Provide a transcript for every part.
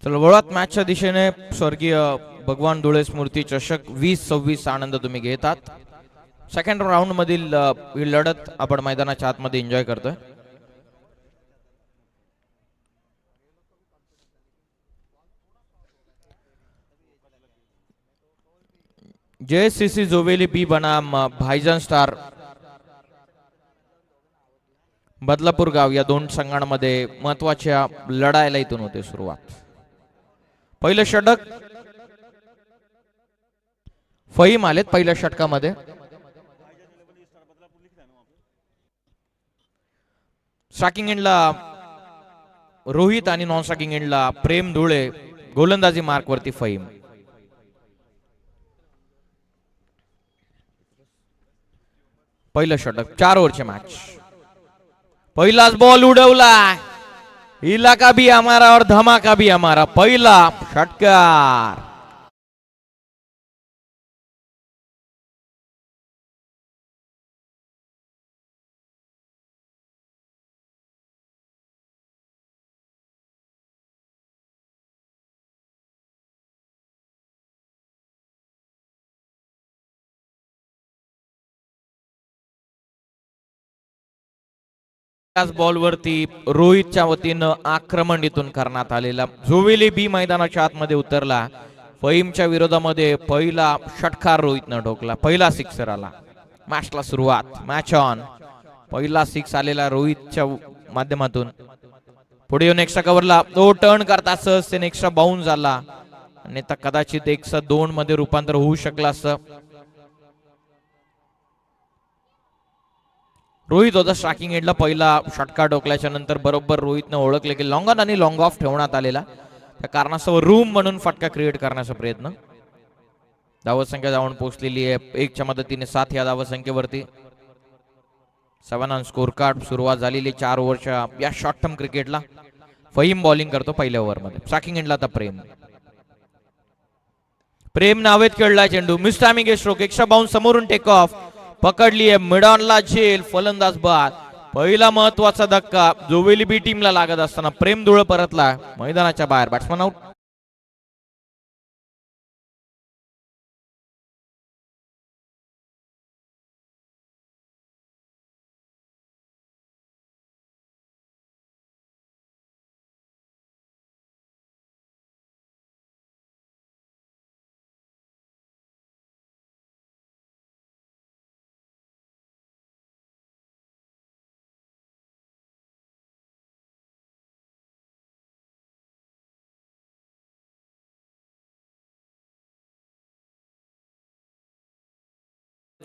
चला वळत मॅचच्या दिशेने स्वर्गीय भगवान धुळे स्मृती चषक 20-26 आनंद तुम्ही घेतात. सेकंड राऊंड मधील ही लढत आपण मैदानाच्या आतमध्ये एन्जॉय करतोय. JSCC जोवेली बी बनाम भाईजान स्टार बदलापूर गाव या दोन संघांमध्ये महत्वाच्या लढाईला इथून होते सुरुवात. पहिलं षटक फहीम आलेत पहिल्या षटकामध्ये. स्ट्रायकिंग एंडला रोहित आणि नॉन स्ट्रायकिंग एंडला प्रेम धुळे. गोलंदाजी मार्क वरती फहीम. पहिलं षटक 4 ओव्हरची मॅच. पहिलाच बॉल उडवला. इलाका भी हमारा और धमाका भी हमारा. पहिला षटकार. त्याच बॉलवरती रोहितच्या वतीनं आक्रमण इथून करण्यात आलेला. जोवेली बी मैदानाच्या आतमध्ये उतरला. फहीमच्या विरोधामध्ये पहिला षटकार रोहितनं ठोकला. पहिला सिक्सर आला. मॅचला सुरुवात. Match on. पहिला सिक्स आलेला रोहितच्या माध्यमातून. पुढे येऊन एक्स्ट्रा कव्हरला तो टर्न करता सहज त्याने एक्स्ट्रा बाउन्स झाला आणि आता कदाचित 102 मध्ये रूपांतर होऊ शकलं असं. रोहित होता स्ट्रायकिंग एंडला. पहिला षटकार ठोकल्याच्या नंतर बरोबर रोहितने ओळखले की लॉंग ऑन आणि लॉंग ऑफ ठेवण्यात आलेला. त्या कारणास्तव रूम म्हणून फटका क्रिएट करण्याचा प्रयत्न. धावसंख्या जाऊन पोहोचलेली आहे 1च्या मदतीने 7 या धावसंख्येवरती. 7 ऑन स्कोर कार्ड. सुरुवात झालेली 4 ओव्हरच्या या शॉर्ट टर्म क्रिकेटला. फहीम बॉलिंग करतो पहिल्या ओव्हरमध्ये. स्ट्रायकिंग एंडला आता प्रेम नावेत खेळला चेंडू. Miss timing stroke. Extra bounce समोरून टेक ऑफ. पकडली आहे मिड ऑनला झेल. फलंदाज बाद. पहिला महत्वाचा धक्का जोवेली बी टीमला लागत असताना प्रेम धुळे परतला मैदानाच्या बाहेर. Batsman out.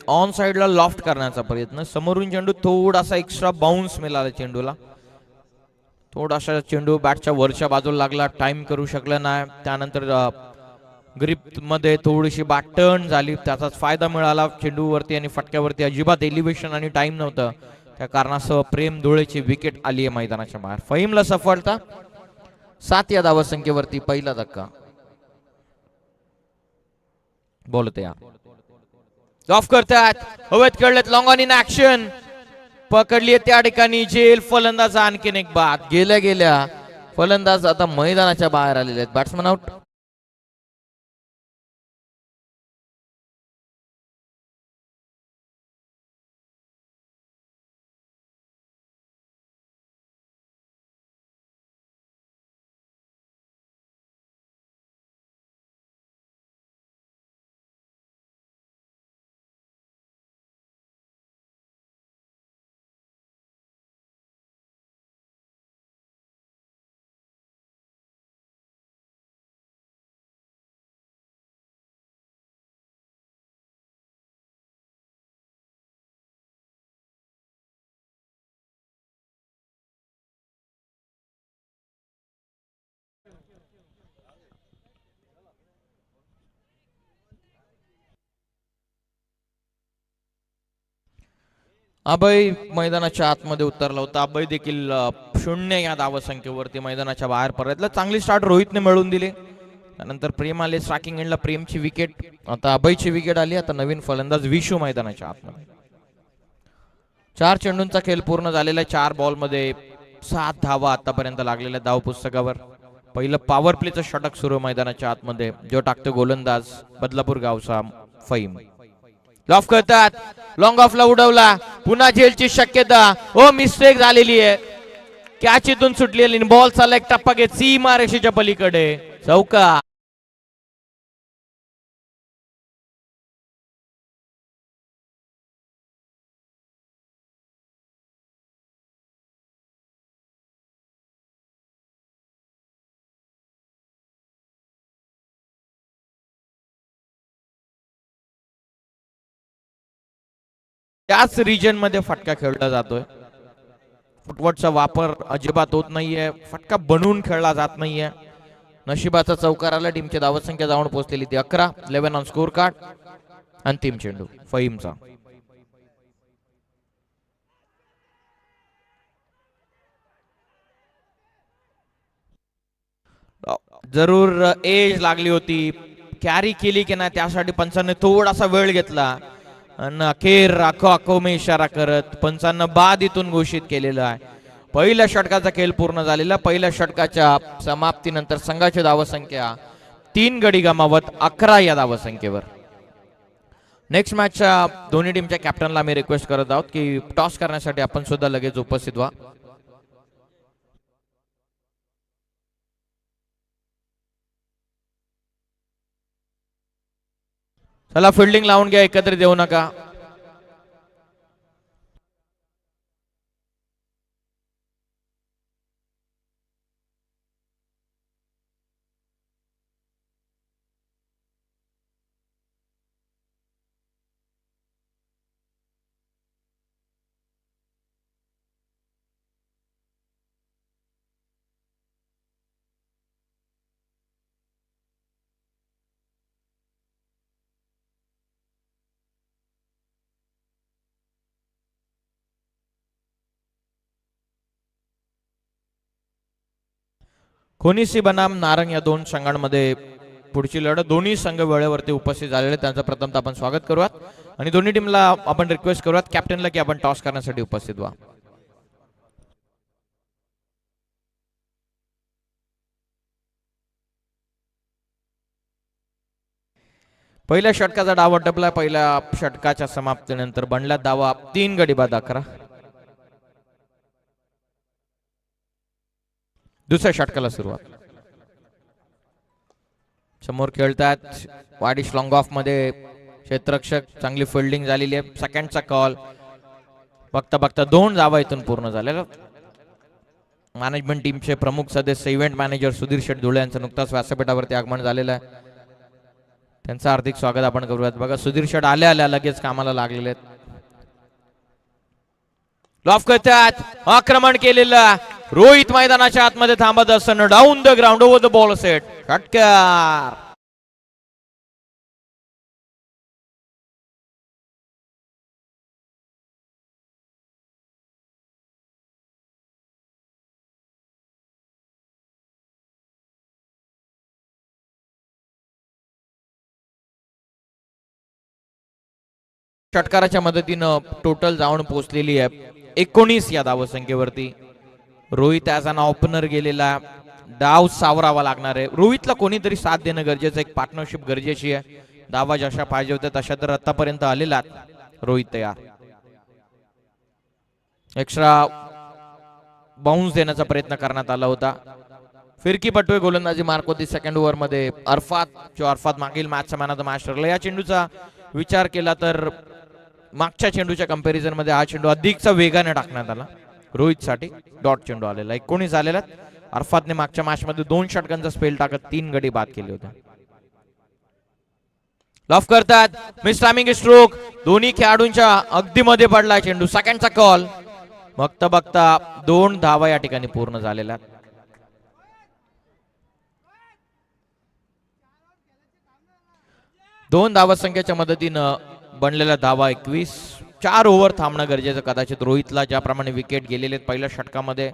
ऑन साइडला लॉफ्ट करण्याचा प्रयत्न. समोरून चेंडू थोडासा एक्स्ट्रा बाउन्स मिळाला चेंडूला. थोडासा चेंडू बॅटच्या वरच्या बाजूला लागला. टाइम करू शकला नाही. त्यानंतर ग्रिप मध्ये थोडीशी बॅट टर्न झाली. त्याचाच फायदा मिळाला चेंडूवरती आणि फटक्यावरती अजिबात एलिव्हेशन आणि टाइम नव्हतं. त्या कारणासह प्रेम धुळेची विकेट आली आहे मैदानाच्या बाहेर. फहीमला सफलता. 7 या धावसंख्येवरती पहिला धक्का. बोलते या ऑफ करतात. हवेत खेळलेत. Long on in action. पकडली त्या ठिकाणी झेल. फलंदाज आणखीन एक बाद. गेल्या गेल्या फलंदाज आता मैदानाच्या बाहेर आलेले आहेत. Batsman out. अभय मैदानाच्या आतमध्ये उतरला होता. अभय देखील 0 या धावसंख्येवरती मैदानाच्या बाहेर परतला. चांगली स्टार्ट रोहितने मिळवून दिली. त्यानंतर प्रेम आले. स्ट्रायकिंग एंडला प्रेमची विकेट. आता अभयची विकेट आली. आता नवीन फलंदाज विशू मैदानाच्या आतमध्ये. 4 चेंडूंचा खेळ पूर्ण झालेला. 4 बॉलमध्ये 7 धावा आतापर्यंत लागलेल्या धाव पुस्तकावर. पहिलं पॉवर प्लेचं षटक सुरू मैदानाच्या आतमध्ये, जो टाकतो गोलंदाज बदलापूर गावचा फहीम. लॉफ करतात, लॉंग ऑफला उडवला, पुन्हा झेलची शक्यता. ओ मिस्टेक झालेली आहे, कॅच इथून सुटलेली. बॉल चालला एक टप्पा घेत सीमा रेषेच्या पलीकडे, चौका. त्याच रिजन मध्ये फटका खेळला जातोय. फुटवर्कचा वापर अजिबात होत नाहीये, फटका बनवून खेळला जात नाहीये. नशिबाचा चौकार आला. टीमची धावसंख्या जाऊन पोहोचलेली ती 11. 11 ऑन स्कोर कार्ड. अंतिम चेंडू फहीमचा. जरूर एज लागली होती, कॅरी केली की नाही त्यासाठी पंचांनी थोडासा वेळ घेतला आणि अखेर राखो मे इशारा करत पंचांना बाद इथून घोषित केलेला आहे. पहिल्या षटकाचा खेळ पूर्ण झालेला. पहिल्या षटकाच्या समाप्तीनंतर संघाची धावसंख्या 3 गडी गमावत 11 या धावसंख्येवर. नेक्स्ट मॅचच्या दोन्ही टीमच्या कॅप्टनला आम्ही रिक्वेस्ट करत आहोत की टॉस करण्यासाठी आपण सुद्धा लगेच उपस्थित व्हा. चला फिल्डिंग लावून घ्या, एकत्रित येऊ नका. खोनीसी बनाम नारंग या दोन संघांमध्ये पुढची लढत. दोन्ही संघ वेळेवरती उपस्थित झालेले, त्यांचं प्रथमतः आपण स्वागत करूयात आणि दोन्ही टीमला आपण रिक्वेस्ट करूयात कॅप्टनला की आपण टॉस करण्यासाठी उपस्थित व्हा. पहिल्या षटकाचा डाव टपला. पहिल्या षटकाच्या समाप्तीनंतर बनला धावा 3 गडी बाद 11. दुसऱ्या षटकाला सुरुवात. समोर खेळतात वाडिश लॉंग ऑफ मध्ये क्षेत्ररक्षक. चांगली फिल्डिंग झालेली आहे. सेकंडचा कॉल. बघता बघता 2 धावा इथून पूर्ण झालेला. मॅनेजमेंट टीमचे प्रमुख सदस्य इव्हेंट मॅनेजर सुधीर शेठ धुळे यांचं नुकताच व्यासपीठावरती आगमन झालेलं आहे. त्यांचं हार्दिक स्वागत आपण करूयात. बघा सुधीर शेठ आल्या आल्या लगेच कामाला लागलेले आहेत. लॉफ करतात, आक्रमण केलेलं. रोहित मैदानाच्या आतमध्ये थांबत असताना down the ground over the ball set. षटकार. षटकाराच्या मदतीनं टोटल जाऊन पोहोचलेली आहे 19 या धावसंख्येवरती. रोहित ॲज अन ओपनर गेलेला. डाव सावरावा लागणार आहे. रोहितला कोणीतरी साथ देणं गरजेचं, एक पार्टनरशिप गरजेची आहे. धावा जशा पाहिजे होत्या तशा तर आतापर्यंत आलेला रोहित तयार. एक्स्ट्रा बाउन्स देण्याचा प्रयत्न करण्यात आला होता. फिरकी पटवे गोलंदाजी मार्क होती सेकंड ओव्हर मध्ये. अरफात मागील मॅचचा मॅन ऑफ द मॅच ठरला. या चेंडूचा विचार केला तर मागच्या चेंडूच्या कंपॅरिझन मध्ये हा चेंडू अधिकचा वेगाने टाकण्यात आला. रोहित साठी डॉट चेंडू आलेला. 19 आलेला. अरफातने मागच्या मॅच मध्ये 2 षटकांचा स्पेल टाकत 3 गडी बाद केले होते. लॉफ करतात, मिस टायमिंग स्ट्रोक. दोन्ही खेळाडूंच्या अगदी मध्ये पडला चेंडू. सेकंडचा कॉल. बघता बघता 2 धावा या ठिकाणी पूर्ण झालेल्या. दोन धावसंख्येच्या मदतीनं बनलेला धावा 21. 4 ओव्हर थांबणं गरजेचं कदाचित रोहितला, ज्याप्रमाणे विकेट गेलेले पहिल्या षटकामध्ये.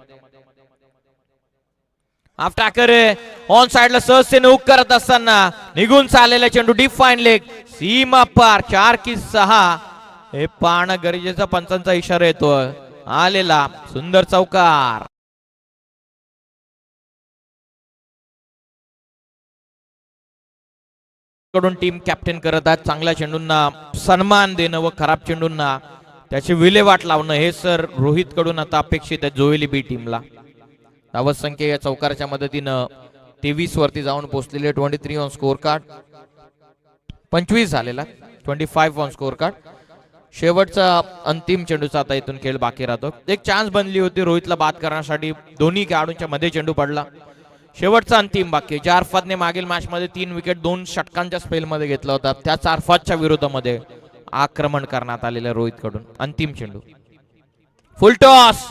हाफ टॅकर ऑन साइडला सहजतेने हुक करत असताना निघून चाललेला चेंडू डीप फाईन लेग. सीमा पार. 4 की 6 हे पाहणं गरजेचा. पंचांचा इशारा येतोय. आलेला सुंदर चौकार. कडून टीम कॅप्टन करत आहेत. चांगल्या चेंडूंना सन्मान देणं व खराब चेंडूंना त्याची विल्हेवाट लावणं हे सर रोहित कडून आता अपेक्षित आहे जोवेली बी टीमला. धावत संख्या या चौकाराच्या मदतीनं 23 वरती जाऊन पोहोचलेले. 23 ऑन स्कोर कार्ड, 25 झालेला, 25 ऑन स्कोर कार्ड. शेवटचा अंतिम चेंडूचा आता इथून खेळ बाकी राहतो. एक चान्स बनली होती रोहितला बाद करण्यासाठी, दोन्ही खेळाडूंच्या मध्ये चेंडू पडला. शेवटचा अंतिम बाकी. जे अरफातने मागील मॅच मध्ये 3 विकेट 2 षटकांच्या स्पेल मध्ये घेतला होता, त्याच अरफातच्या विरोधामध्ये आक्रमण करण्यात आलेलं रोहित कडून. अंतिम चेंडू फुल टॉस,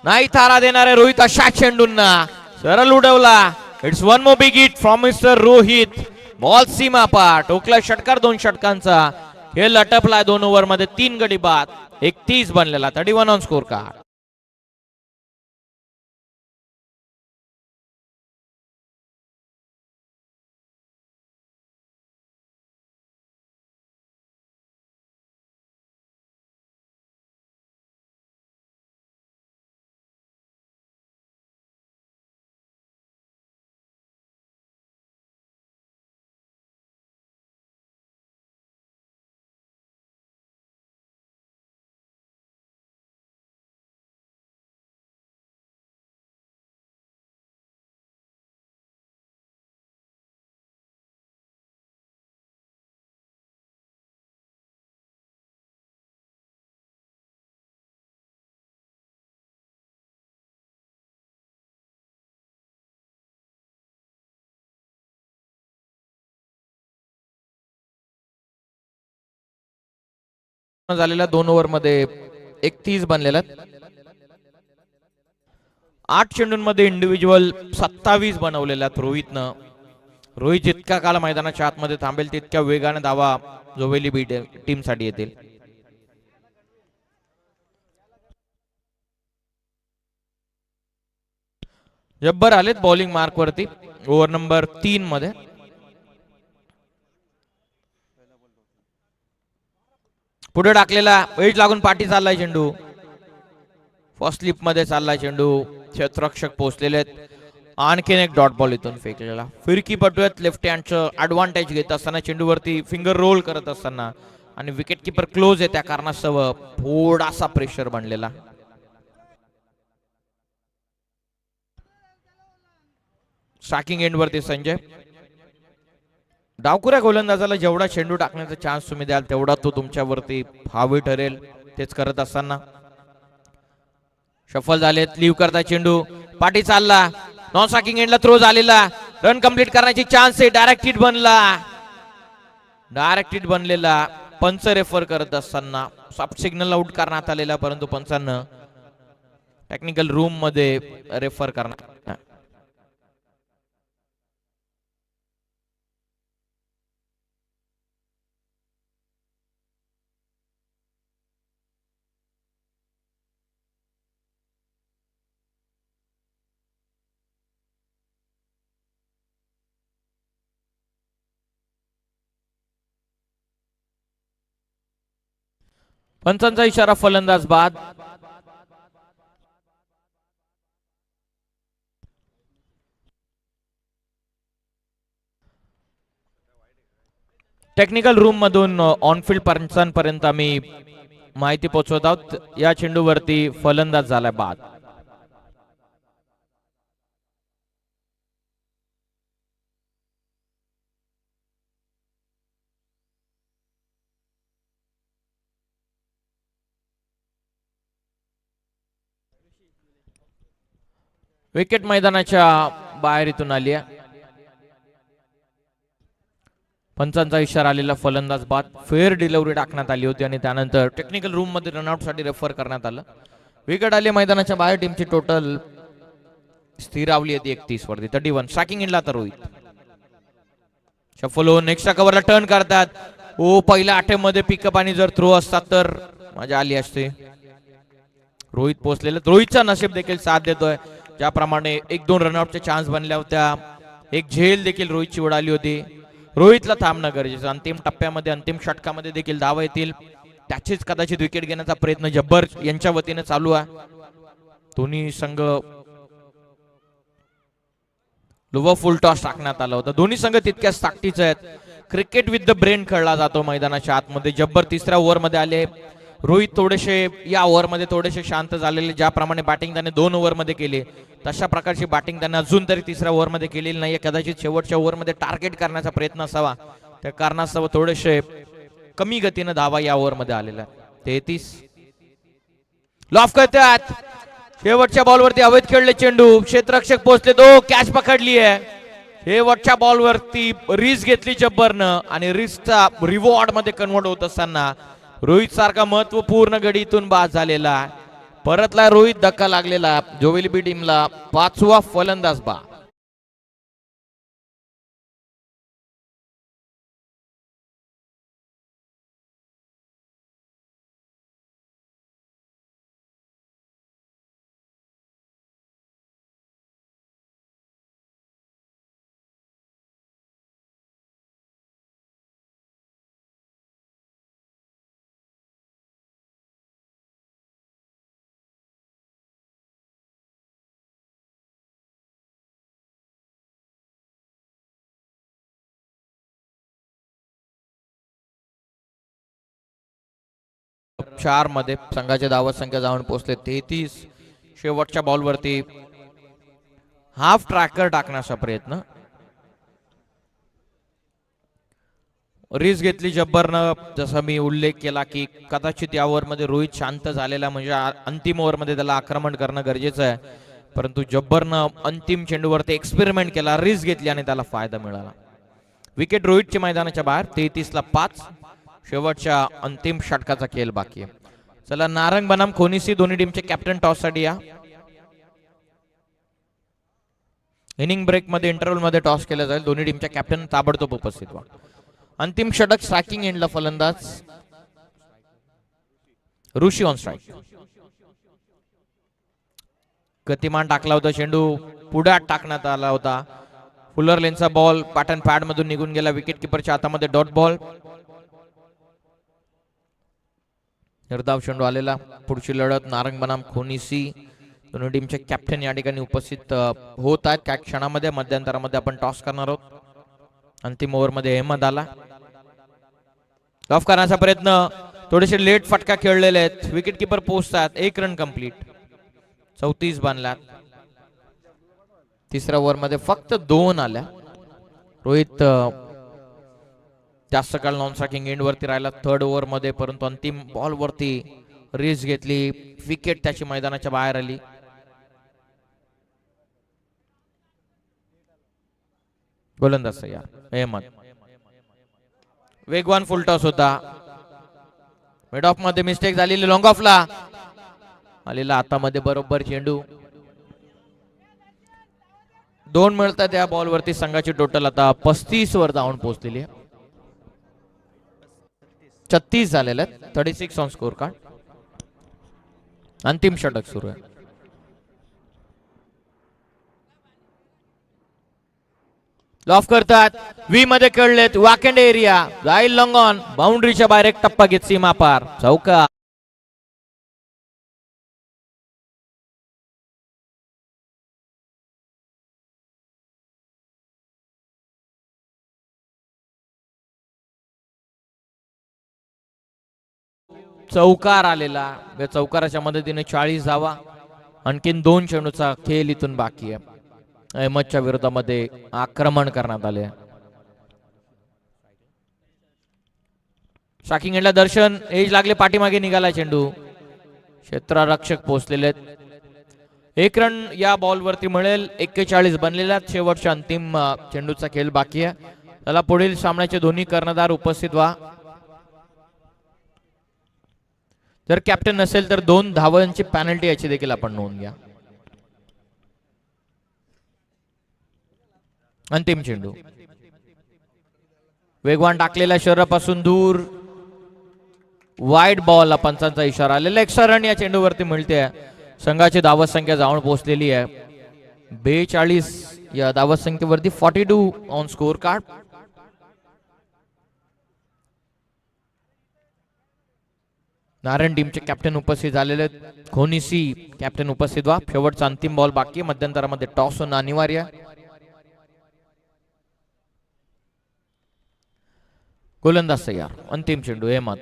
नाही थारा देणारे रोहित अशा चेंडूंना सरळ उडवला. It's one more big hit from mister Rohit. Ball सीमा पार, टोकला षटकार 2 षटकांचा. खेळ लटपलाय 2 ओव्हर मध्ये 3 गडी बाद, 31 बनलेला. 31 ऑन स्कोर कार्ड. झालेल्या 2 ओव्हर मध्ये 31 बनलेला. 8 चेंडूंमध्ये इंडिव्हिज्युअल 27 बनवलेल्या रोहितनं. रोहित जितका काळ मैदानाच्या आतमध्ये थांबेल तितक्या वेगाने धावा जोवेली बी टीम साठी येतील. जब्बर आलेत बॉलिंग मार्क वरती ओव्हर नंबर 3 मध्ये. पुढे टाकलेला, वेट लागून पाठी चाललाय चेंडू. फर्स्ट स्लिप मध्ये चाललाय चेंडू. क्षेत्ररक्षक पोहोचलेले आहेत. आणखीन एक डॉट बॉल इथून फेकलेला. फिरकी पटूयात लेफ्ट हँडचं ऍडव्हान्टेज घेत असताना, चेंडूवरती फिंगर रोल करत असताना आणि विकेट किपर क्लोज आहे त्या कारणास्तव थोडासा प्रेशर बनलेला. स्ट्रायकिंग एंड वरती संजय. डावखुऱ्या गोलंदाजाला जेवढा चेंडू टाकण्याचा चान्स तुम्ही द्याल तेवढा तो तुमच्यावरती हावी ठरेल. तेच करत असताना शफल झालेत. लीव करता चेंडू पाठी चालला. नॉन स्ट्रायकिंग एंडला थ्रो झालेला. रन कंप्लीट करण्याची चान्स आहे. डायरेक्ट हिट बनला. डायरेक्ट हिट बनलेला. पंच रेफर करत असताना सॉफ्ट सिग्नल आउट करण्यात आलेला, परंतु पंचांना टेक्निकल रूम मध्ये रेफर करण्यात. पंचांचा इशारा, फलंदाज बाद. टेक्निकल रूम मधून ऑनफिल्ड पंचांपर्यंत आम्ही माहिती पोहोचवत आहोत. या चेंडूवरती फलंदाज झालाय बाद. विकेट मैदानाच्या बाहेर इथून आली आहे. पंचांचा इशारा आलेला, फलंदाज बाद. फेअर डिलिव्हरी टाकण्यात आली होती आणि त्यानंतर टेक्निकल रूम मध्ये रनआउट साठी रेफर करण्यात आलं. विकेट आली मैदानाच्या बाहेर. टीमची टोटल स्थिरावली होती 31 वरती. 31. स्ट्रायकिंग एंडला तर रोहित. शफल होऊन नेक्स्टच्या कव्हरला टर्न करतात. ओ, पहिल्या अटेम्प्ट मध्ये पिकअप आणि जर थ्रो असतात तर मजा आली असते. रोहित पोहोचलेला. रोहितचा नशीब देखील साथ देतोय. ज्याप्रमाणे 1-2 रनआउटचे चान्स बनल्या होत्या, एक झेल देखील रोहितची उडाली होती. रोहितला थांबणं गरजेचं. अंतिम टप्प्यामध्ये, अंतिम षटकामध्ये देखील धावा येतील. त्याचीच कदाचित विकेट घेण्याचा प्रयत्न जब्बर यांच्या वतीने चालू आहे. दोन्ही संघ फुल टॉस टाकण्यात आला होता. दोन्ही संघ तितक्याच ताकदीचे आहेत. क्रिकेट विथ द ब्रेन खेळला जातो मैदानाच्या आतमध्ये. जब्बर तिसऱ्या ओव्हरमध्ये आले. रोहित थोडेसे या ओव्हरमध्ये थोडेसे शांत झालेले. ज्याप्रमाणे बॅटिंग त्याने 2 ओव्हरमध्ये केली तशा प्रकारची बॅटिंग त्याने अजून तरी तिसऱ्या ओव्हरमध्ये केलेली नाहीये. कदाचित शेवटच्या ओव्हरमध्ये टार्गेट करण्याचा प्रयत्न असावा, त्या कारणास्तव थोडेसे कमी गतीने धावा या ओव्हरमध्ये आलेल्या. 33 लॉफ करतात. शेवटच्या बॉलवरती हवेत खेळले चेंडू. क्षेत्ररक्षक पोहोचले. तो कॅच पकडली आहे. शेवटच्या बॉलवरती रिस्क घेतली जब्बरनं आणि रिस्कचा रिवॉर्ड मध्ये कन्वर्ट होत असताना रोहित सारखा महत्वपूर्ण गडीतून बाद झालेला. परतला रोहित. धक्का लागलेला. जोवेली बी टीमला 5वा फलंदाज बा. चार मध्ये संघाची धावत संख्या जाऊन पोहोचले 33. शेवटच्या बॉलवरती हाफ ट्रॅकर टाकण्याचा प्रयत्न. रिस्क घेतली जब्बरनं. जसं मी उल्लेख केला की कदाचित या ओव्हरमध्ये रोहित शांत झालेला, म्हणजे अंतिम ओव्हरमध्ये त्याला आक्रमण करणं गरजेचं आहे. परंतु जब्बरनं अंतिम चेंडूवरती एक्सपेरिमेंट केला, रिस्क घेतली आणि त्याला फायदा मिळाला. विकेट रोहितच्या मैदानाच्या बाहेर. 33 ला 5. शेवटच्या अंतिम षटकाचा खेळ बाकी आहे. चला नारंग बनाम खोनीसी दोन्ही टीमचे कॅप्टन टॉस साठी या. इनिंग ब्रेक मध्ये इंटरव्हल मध्ये टॉस केला जाईल. दोन्ही टीमच्या कॅप्टन ताबडतोब उपस्थित व्हा. अंतिम षटक स्ट्रायकिंग एंडला फलंदाज ऋषी ऑन स्ट्राईक. गतिमान टाकला होता चेंडू. पुढ्यात टाकण्यात आला होता. फुलर लेनचा बॉल पॅटर्न पॅड मधून निघून गेला. विकेट किपरच्या हातामध्ये डॉट बॉल. निर्धाव चेंडू आलेला. पुढची लढत नारंग बनाम खोनीसी. दोन्ही टीमचे कॅप्टन या ठिकाणी उपस्थित होत आहेत. काही क्षणामध्ये मध्यंतरामध्ये आपण टॉस करणार आहोत. अंतिम ओव्हर मध्ये अहमद आला. ऑफ करण्याचा प्रयत्न. थोडेसे लेट फटका खेळलेले आहेत. विकेट किपर पोहोचतात. 1 रन कंप्लीट. 34 बांधल्यात. तिसऱ्या ओव्हर मध्ये फक्त 2 आल्या. रोहित जास्त काळ नॉन स्ट्रायकिंग एंड वरती राहिला 3rd ओव्हर मध्ये, परंतु अंतिम बॉल वरती रिस्क घेतली. विकेट त्याची मैदानाच्या बाहेर आली. गोलंदाज तयार. अहमद. वेगवान फुल टॉस होता. मिड ऑफ मध्ये मिस्टेक झालेली. लॉंग ऑफला आलेला हातामध्ये बरोबर चेंडू. 2 मिळतात या बॉल वरती. संघाची टोटल आता 35 वर जाऊन पोहोचलेली आहे. 36 झालेले आहेत. 36 ऑन स्कोर कार्ड. अंतिम षटक सुरू आहे. लॉफ करतात. वी मध्ये खेळलेत. वाकेंड एरिया जाईल लॉंग ऑन. बाउंड्रीच्या बाहेर एक टप्पा घेत सीमा पार. चौका. चौकार आलेला. या चौकाराच्या मदतीने 40 धावा. आणखीन 2 चेंडूचा खेळ इथून बाकी आहे. अहमदच्या विरोधामध्ये आक्रमण करण्यात आले. स्ट्रायकिंग एंडला दर्शन. एज लागले. पाठीमागे निघाला चेंडू. क्षेत्ररक्षक पोहोचलेले. 1 रन या बॉल वरती मिळेल. 41 बनलेल्या. शेवटच्या अंतिम चेंडूचा खेळ बाकी आहे. त्याला पुढील सामन्याचे दोन्ही कर्णधार उपस्थित व्हा. जर कॅप्टन नसेल तर 2 धावांची पॅनल्टी याची देखील आपण नोंद घ्या. अंतिम चेंडू. वेगवान टाकलेला शरीरापासून दूर. Wide ball. पंचांचा इशारा आलेला. एक्स्ट्रा रन या चेंडूवरती मिळते. संघाची धावत संख्या जाऊन पोहोचलेली आहे 42. या धावत संख्येवरती 42 ऑन स्कोर कार्ड. नारायण टीमचे कॅप्टन उपस्थित झालेले. खोनीसी कॅप्टन उपस्थित व्हा. शेवटचा अंतिम बॉल बाकी. मध्यंतरामध्ये टॉस होणं अनिवार्य. गोलंदाज तयार. अंतिम चेंडू अहमद.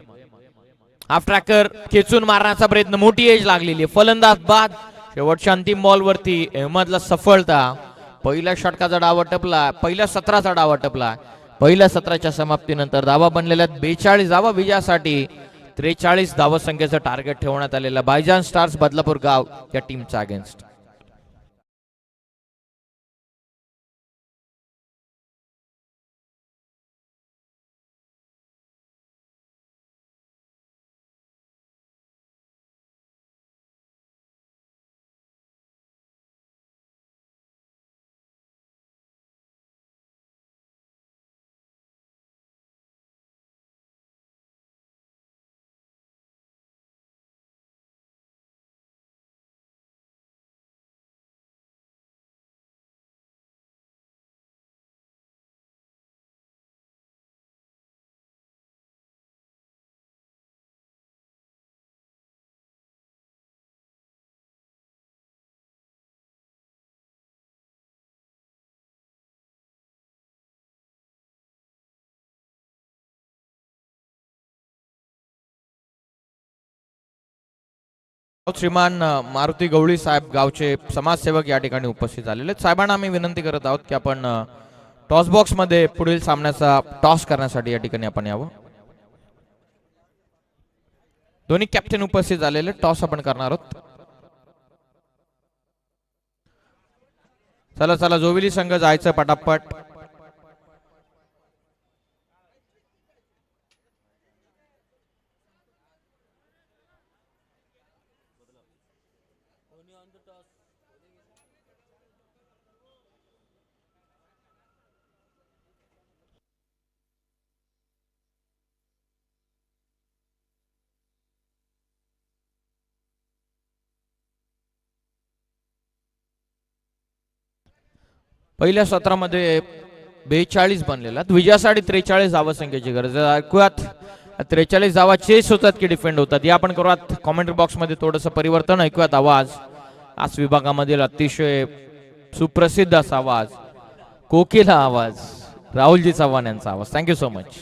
हाफ ट्रॅकर खेचून मारण्याचा प्रयत्न, मोठी एज लागलेली आहे. फलंदाज बाद. शेवटच्या अंतिम बॉल वरती अहमदला सफलता. पहिल्या षटकाचा डाव टपला, पहिल्या सत्राचा डाव टपला. पहिल्या सत्राच्या समाप्तीनंतर धावा बनलेल्या 42 धावा विजयासाठी 43 धावसंख्येचं टार्गेट ठेवण्यात आलेलं बायजान स्टार्स बदलापूर गाव या टीमचा अगेन्स्ट. श्रीमान मारुती गवळी साहेब गावचे समाजसेवक या ठिकाणी उपस्थित झालेले. साहेबांना आम्ही विनंती करत आहोत की आपण टॉस बॉक्स मध्ये पुढील सामन्याचा टॉस करण्यासाठी या ठिकाणी आपण यावं. दोन्ही कॅप्टन उपस्थित झालेले. टॉस आपण करणार आहोत. चला चला जोविली संघ जायचं पटापट. पहिल्या सत्रामध्ये 42 बनलेला, विजयासाठी 43 धावसंख्येची गरज आहे. ऐकूयात 43 धावा चेस होतात की डिफेंड होतात या आपण करूयात. कॉमेंट्री बॉक्स मध्ये थोडंसं परिवर्तन. ऐकूयात आवाज आज विभागामधील अतिशय सुप्रसिद्ध असा आवाज, कोकिला आवाज, राहुलजी चव्हाण यांचा आवाज. Thank you so much.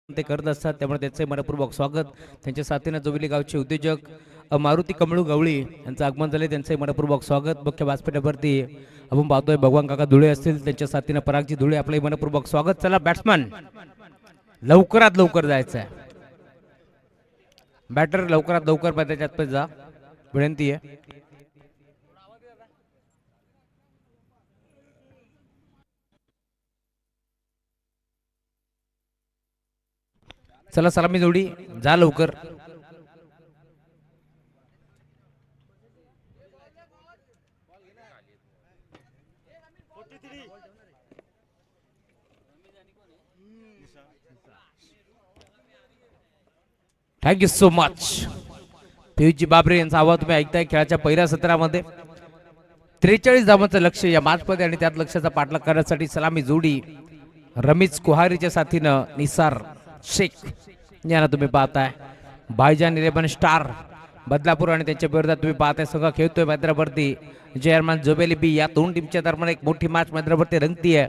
ते करत असतात, त्यामुळे त्यांचे मनपूर्वक स्वागत. त्यांच्या साथीने जोविली गावचे उद्योजक मारुती कमळू गवळी यांचं आगमन झाले. त्यांचे मनपूर्वक स्वागत. मुख्य व्यासपीठावरती आपण पाहतोय भगवान काका धुळे असतील, त्यांच्या साथीने परागजी धुळे, आपले मनपूर्वक स्वागत. चला बॅट्समन लवकरात लवकर जायचं आहे. बॅटर लवकरात लवकर त्याच्यात जा, विनंती आहे. चला सलामी जोडी जा लवकर. Thank you so much. पियुषजी बाबरे यांचा आवाज तुम्ही ऐकताय. खेळाच्या पहिल्या सत्रामध्ये 43 धावांचं लक्ष या मॅचमध्ये आणि त्यात लक्षाचा पाठलाग करण्यासाठी सलामी जोडी रमेश कुहारीच्या साथीनं निसार शेख यांना तुम्ही पाहताय. भाईजान 11 स्टार बदलापूर आणि त्यांच्या विरोधात तुम्ही पाहताय संघ खेळतोय मैदानावरती. जयरमान जोबेली बी या दोन टीमच्या दरम्यान एक मोठी मॅच मैदानावरती रंगतीये.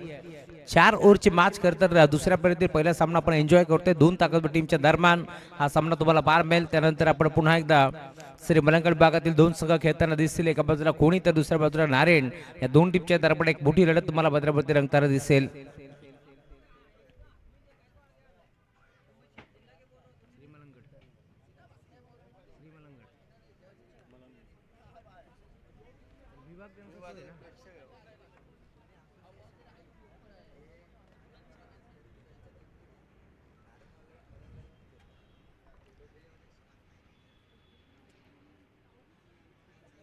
4 ओव्हरची मॅच करतात. दुसऱ्या पर्यंत पहिला सामना आपण एन्जॉय करतोय. दोन ताकदवर टीमच्या दरम्यान हा सामना तुम्हाला पार मिळेल. त्यानंतर आपण पुन्हा एकदा श्री मलंगड भागातील दोन संघ खेळताना दिसतील. एका बाजूला कोणी तर दुसऱ्या बाजूला नारायण. या दोन टीमच्या दरम्यान एक मोठी लढत तुम्हाला मैदानावरती रंगताना दिसेल.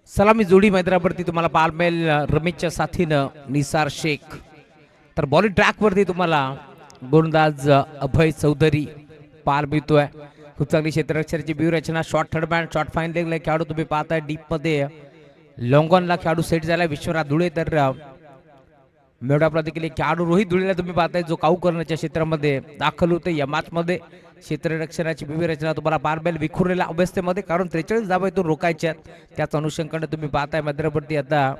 सलामी जोडी मैदानावरती तुम्हाला पाहायला मिळेल रमेशच्या साथीनं निसार शेख. तर बॉलिंग ट्रॅकवरती तुम्हाला गोलंदाज अभय चौधरी पाहायला मिळतोय. खूप चांगली क्षेत्ररक्षणाची व्यूहरचना. Short third man short fine लेगला खेळाडू तुम्ही पाहताय. डीप मध्ये लॉंगॉनला खेळाडू सेट झाला विश्वनाथ धुळे. तर मेवढापला देखील एक खेळाडू रोहित धुळेला तुम्ही पाहताय जो काऊ करण्याच्या क्षेत्रामध्ये दाखल होते. या मॅच मध्ये क्षेत्ररक्षणाची व्यूहरचना तुम्हाला पारबेल विखुरलेल्या अवस्थेमध्ये कारण 43 धावा इथून रोखायच्या. त्याच अनुषंगाने तुम्ही पाहताय मैदानावरती आता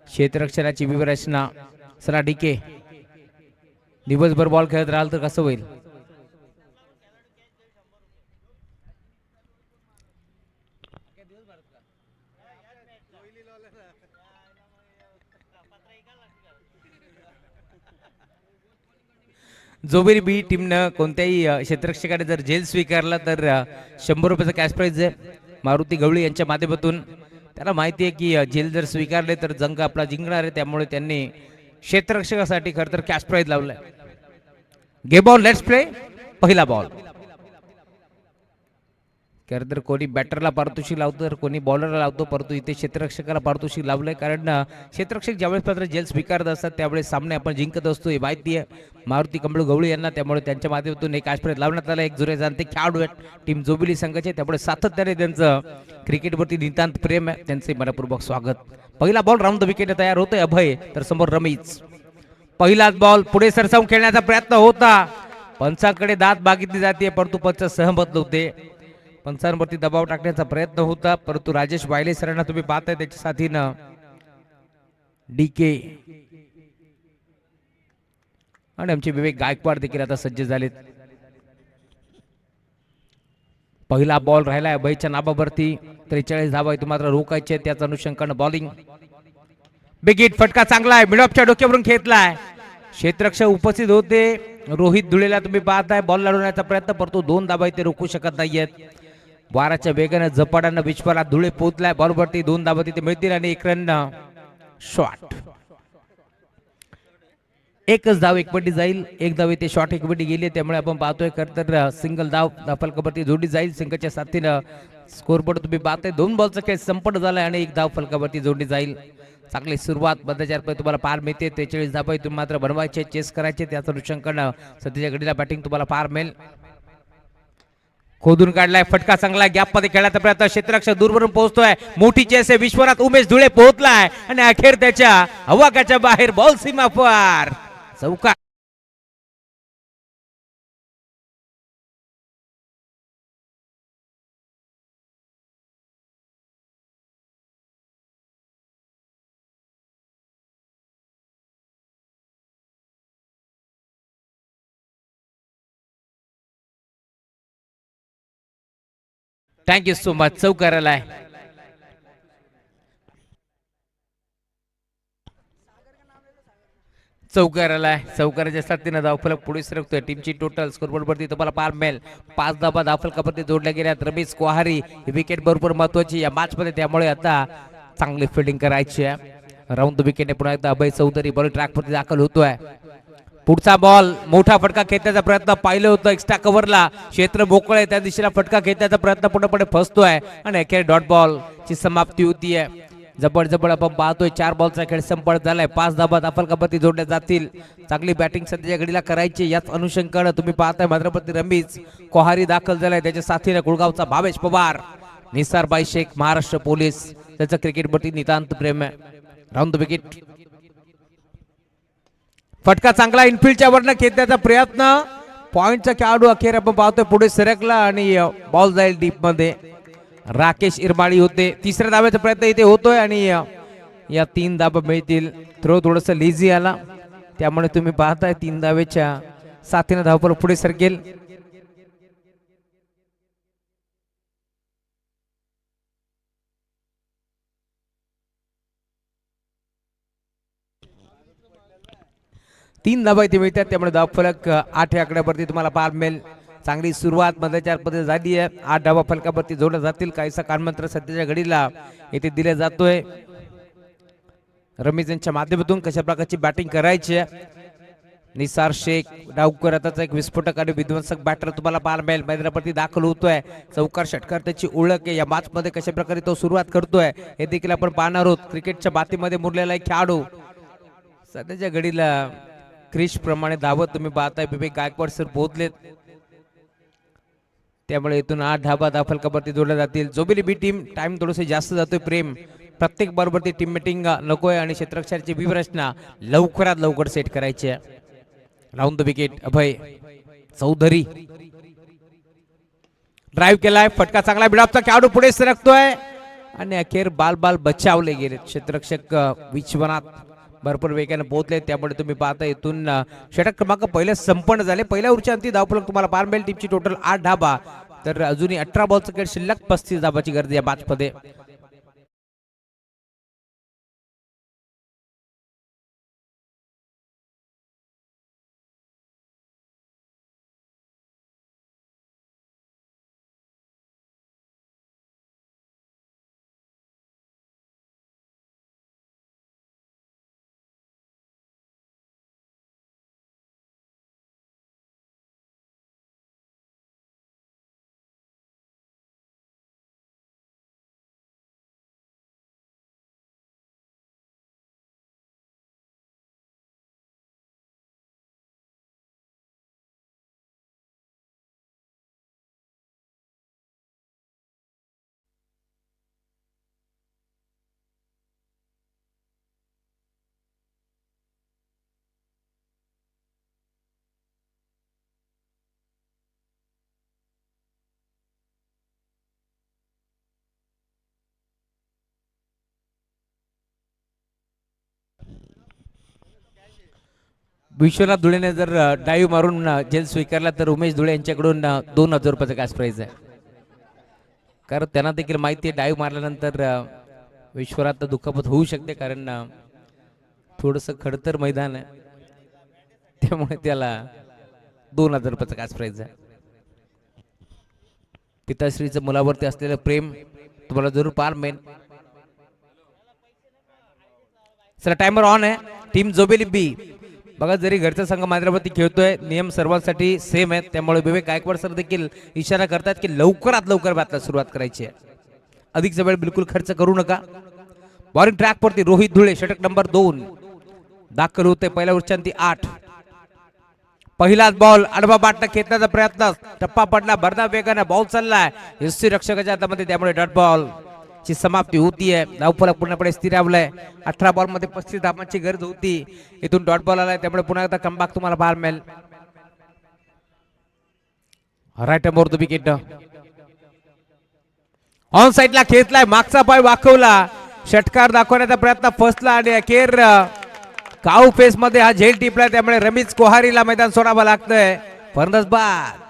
क्षेत्ररक्षणाची व्यूहरचना. चला डीके दिवसभर बॉल खेळत राहाल तर कसं होईल. जोबेरी बी टीमनं कोणत्याही क्षेत्ररक्षकाने जर झेल स्वीकारला तर 100 रुपयाचा कॅश प्राइज आहे. मारुती गवळी यांच्या माध्यमातून त्याला माहिती आहे की झेल जर स्वीकारले तर जंग आपला जिंकणार आहे. त्यामुळे त्यांनी क्षेत्ररक्षकासाठी खरं तर कॅश प्राइज लावलाय. Game on let's play. पहिला बॉल. खरं तर कोणी बॅटरला पारितोषिक लावतो तर कोणी बॉलरला लावतो परंतु इथे क्षेत्ररक्षकाला पारितोषिक लावलंय कारण क्षेत्ररक्षक ज्यावेळेस मात्र जेल स्वीकारत असतात त्यावेळेस सामने आपण जिंकत असतो हे माहिती आहे मारुती कंबळू गवळी यांना. त्यामुळे त्यांच्या माध्यमातून एक आश्रय लावण्यात आला. एक जुरे जाणते खेळाडू आहेत टीम जोबिली संघाचे त्यामुळे सातत्याने त्यांचं क्रिकेटवरती नितांत प्रेम आहे. त्यांचे मनपूर्वक स्वागत. पहिला बॉल राऊंड द विकेट तयार होतोय अभय तर समोर रमेश. पहिलाच बॉल पुढे सरसावून खेळण्याचा प्रयत्न होता. पंचांकडे दात मागितली जाते परंतु पंच सहमत नव्हते. पंचांवरती दबाव टाकण्याचा प्रयत्न होता परंतु राजेश वायले सरांना तुम्ही पाहताय त्याच्या साथीनं डीके आणि आमचे विवेक गायकवाड देखील आता सज्ज झालेत. पहिला बॉल राहिलाय अभयच्या नाबावरती. 43 धावा इथं मात्र रोखायचे. त्याच अनुषंगानं बॉलिंग. बिग हिट फटका चांगला आहे. मिडऑफच्या डोक्यावरून खेचलाय. क्षेत्ररक्षक उपस्थित होते. रोहित धुळेला तुम्ही पाहताय बॉल लढवण्याचा प्रयत्न परंतु 2 धावा इथे रोखू शकत नाहीयेत. वाराच्या वेगानं झपाट्यानं विश्वनाथ धुळे पोहोचलाय. बॉलवरती 2 धावा तिथे मिळतील आणि 1 रन शॉट. एकच धाव एकवटी जाईल. 1 धाव इथे शॉट एकवटी गेली त्यामुळे आपण पाहतोय खरं तर सिंगल धाव फलकावरती जोडली जाईल. सिंगलच्या साथीनं स्कोरबोर्ड तुम्ही पाहताय 2 बॉलचा खेळ संपट झालाय आणि 1 धाव फलकावरती जोडली जाईल. चांगली सुरुवात मध्याच्या तुम्हाला पार मिळते. 43 धावा इथून मात्र बनवायचे चेस करायचे. त्याच अनुषंगानं सध्याच्या घडीला बॅटिंग तुम्हाला पार मिळेल. खोदून काढलाय फटका चांगला. गॅप मध्ये खेळायचा प्रयत्न. क्षेत्ररक्षक दूरवरून पोहोचतोय. मोठी चेस आहे. विश्वनाथ उमेश धुळे पोहोचलाय आणि अखेर त्याच्या हवाकाच्या बाहेर बॉल सीमा पार चौका. Thank you so much. चौकाराला आहे. चौकाराच्या साथीनं धावफलक पुढे सरकतोय. टीमची टोटल स्कोरबोर्ड वरती तुम्हाला पार मिळेल. 5 धावा धावफलकावरती जोडल्या गेल्यात. रमेश कोहारी ही विकेट बरोबर महत्वाची या मॅच मध्ये त्यामुळे आता चांगली फिल्डिंग करायची आहे. राऊंड द विकेट पुन्हा एकदा अभय चौधरी बॉल ट्रॅक वरती दाखल होतोय. पुढचा बॉल मोठा फटका खेचण्याचा प्रयत्न पाहिलं होतं एक्स्ट्रा कव्हरला. क्षेत्र मोकळे आहे त्या दिशेला फटका खेचण्याचा प्रयत्न पुढे फसतोय आणि अखेर डॉट बॉल ची समाप्ती होतीये. जबरदस्त आपण पाहतोय 4 बॉलचा खेळ संपत झालाय. 5 धावा धावफलकावरती जोडल्या जातील. चांगली बॅटिंग सध्याच्या घडीला करायची. याच अनुषंगानं तुम्ही पाहताय भद्रपती रमेश कोहारी दाखल झालाय. त्याच्या साथीने कुळगावचा भावेश पवार. निसारबाई शेख महाराष्ट्र पोलीस त्याचं क्रिकेटवरती नितांत प्रेम आहे. Round the wicket. फटका चांगला इनफिल्डच्या वरनं खेचण्याचा प्रयत्न. पॉइंटचा खेळाडू अखेर आपण पाहतोय पुढे सरकला आणि बॉल जाईल डीप मध्ये. राकेश इरमाळी होते. 3ऱ्या धाव्याचा प्रयत्न इथे होतोय आणि या 3 धावा मिळतील. थ्रो थोडस लेझी आला त्यामुळे तुम्ही पाहताय 3 धावेच्या साथीनं धावफलक पुढे सरकेल. तीन धावा इथे मिळतात त्यामुळे धावफलक 8 आकड्यावरती तुम्हाला पार मिळेल. चांगली सुरुवात मध्याच्या पद्धती झाली आहे. 8 धावा फलकावरती जोडल्या जातील. काहीसा कानमंत्र सध्याच्या घडीला येथे दिला जातोय. रमेश यांच्या माध्यमातून कशा प्रकारची बॅटिंग करायची आहे निसार शेख डावकर आताचा एक विस्फोटक आणि विध्वंसक बॅटर तुम्हाला पाहायला मिळेल. मैदानावरती दाखल होतोय. चौकार षटकार त्याची ओळख आहे. या मॅच मध्ये कशा प्रकारे तो सुरुवात करतोय हे देखील आपण पाहणार आहोत. क्रिकेटच्या बातीमध्ये मुरलेला एक खेळाडू सध्याच्या घडीला क्रिश प्रमाणे धावत तुम्ही पाहताय. विवेक गायकवाड सर पोहोचलेत, त्यामुळे इथून 8 धाबा फलकावरती जोडल्या जातील. जोबिली बी टीम टाइम थोडंसं जास्त जातोय. प्रेम प्रत्येक बरोबर टीम मिटिंग नकोय आणि क्षेत्ररक्षणाची व्यूहरचना लवकरात लवकर सेट करायची आहे. Round the wicket Abhay Chaudhari drive केलाय. फटका चांगला बिडापचा खेळाडू पुढे सरकतोय आणि अखेर बाल बचावले गेले. क्षेत्ररक्षक विश्वनाथ भरपूर वेगाने पोहोचले, त्यामुळे तुम्ही पाहता इथून षटक क्रमांक पहिले संपन्न झाले. पहिल्या ओव्हरच्या अंती धावफलक तुम्हाला पाहायला मिळेल. टीमची टोटल 8 धाबा, तर अजूनही 18 बॉलचा खेळ शिल्लक. 35 धाबाची गरज या मॅच मध्ये. विश्वनाथ धुळेने जर डाईव्ह मारून जेल स्वीकारला तर उमेश धुळे यांच्याकडून 2000 रुपयाचा कॅश प्राइज आहे. कारण त्यांना देखील माहिती आहे डाईव्ह मारल्यानंतर विश्वनाथ दुखापत होऊ शकते, कारण थोडस खडतर मैदान आहे, त्यामुळे त्याला 2000 रुपयाचा कॅश प्राइज आहे. पिताश्रीचं मुलावरती असलेलं प्रेम तुम्हाला जरूर पार मिळेल. चला टाइमर ऑन आहे. टीम जोबेली बी बघा, जरी घरचा संघ मैदानावरती खेळतोय, नियम सर्वांसाठी सेम आहेत, त्यामुळे विवेक गायकवाड सर देखील इशारा करतात की लवकरात लवकर बॅटला सुरुवात करायची आहे. अधिकचा वेळ बिलकुल खर्च करू नका. बॉलिंग ट्रॅक वरती रोहित धुळे षटक नंबर 2 दाखल होते. पहिल्या उच्चांती 8. पहिलाच बॉल आडवा बाटला खेचण्याचा प्रयत्न, टप्पा पडला, भरदा वेगाने बॉल चाललाय यष्टी रक्षकाच्या हातामध्ये, त्यामुळे डॉट बॉल ची समाप्ती होतीये. धावफलक पूर्णपणे स्थिरावलाय. 18 बॉल मध्ये 35 धावांची गरज होती. इथून डॉट बॉल आलाय, त्यामुळे पुन्हा एकदा कमबॅक तुम्हाला पाहायला मिळेल. Right more the wicket. On साइडला खेचलाय, मागचा पाय वाकवला, षटकार दाखवण्याचा प्रयत्न फसला आणि अखेर काऊ फेस मध्ये हा झेल टिपला, त्यामुळे रमेश कोहारीला मैदान सोडावं लागतंय. फर्नस बाद.